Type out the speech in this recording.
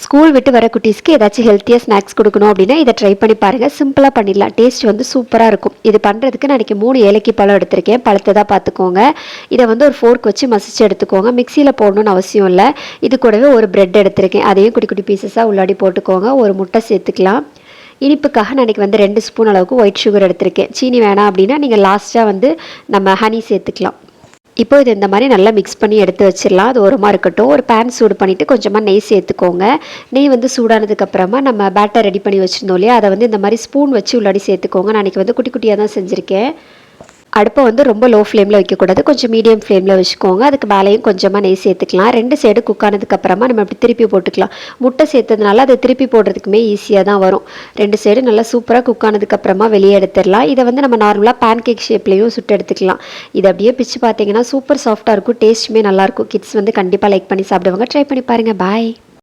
School விட்டு வர குட்டீஸ்க்கு ஏதாச்சும் ஹெல்த்தியாக ஸ்நாக்ஸ் கொடுக்கணும் அப்படின்னா இதை ட்ரை பண்ணி பாருங்கள். சிம்பிளாக பண்ணிடலாம். டேஸ்ட் வந்து சூப்பராக இருக்கும். இது பண்ணுறதுக்கு நான் இன்றைக்கி 3 ஏலக்கி பழம் எடுத்திருக்கேன். பழத்தை பார்த்துக்கோங்க. இதை வந்து ஒரு ஃபோர்க் வச்சு மசிச்சு எடுத்துக்கோங்க. மிக்சியில் போடணும்னு அவசியம் இல்லை. இது கூடவே ஒரு பிரெட் எடுத்திருக்கேன். அதையும் குட்டி குட்டி பீசஸாக உள்ளாடி போட்டுக்கோங்க. ஒரு முட்டை சேர்த்துக்கலாம். இனிப்புக்காக நான் இன்றைக்கி வந்து 2 ஸ்பூன் அளவுக்கு ஒயிட் சுகர் எடுத்திருக்கேன். சீனி வேணாம் அப்படின்னா நீங்கள் லாஸ்ட்டாக வந்து நம்ம ஹனி சேர்த்துக்கலாம். இப்போ இது இந்த மாதிரி நல்லா மிக்ஸ் பண்ணி எடுத்து வச்சிடலாம். அது ஓரமாக இருக்கட்டும். ஒரு பேன் சூடு பண்ணிவிட்டு கொஞ்சமாக நெய் சேர்த்துக்கோங்க. நெய் வந்து சூடானதுக்கப்புறமா நம்ம பேட்டர் ரெடி பண்ணி வச்சுருந்தோம் இல்லையா, அதை வந்து இந்த மாதிரி ஸ்பூன் வச்சு உள்ளாடி சேர்த்துக்கோங்க. நான் இன்றைக்கி வந்து குட்டி குட்டியாக தான் செஞ்சுருக்கேன். அடுப்பை வந்து ரொம்ப லோ ஃப்ளேமில் வைக்கக்கூடாது. கொஞ்சம் மீடியம் ஃப்ளேமில் வச்சுக்கோங்க. அதுக்கு மேலேயும் கொஞ்சமாக நெய் சேர்த்துக்கலாம். 2 சைடு குக் ஆனதுக்கப்புறமா நம்ம இப்படி திருப்பி போட்டுக்கலாம். முட்டை சேர்த்ததுனால அதை திருப்பி போடுறதுக்குமே ஈஸியாக தான் வரும். 2 சைடு நல்லா சூப்பராக குக் ஆனதுக்கப்புறமா வெளியே எடுத்துடலாம். இதை வந்து நம்ம நார்மலாக பேன் கேக் ஷேப்லேயும் சுட்டு எடுத்துக்கலாம். இதை அப்படியே பிச்சு பார்த்தீங்கன்னா சூப்பர் சாஃப்டாக இருக்கும். டேஸ்ட்டுமே நல்லாயிருக்கும். கிட்ஸ் வந்து கண்டிப்பாக லைக் பண்ணி சாப்பிடுவாங்க. ட்ரை பண்ணி பாருங்கள். பாய்.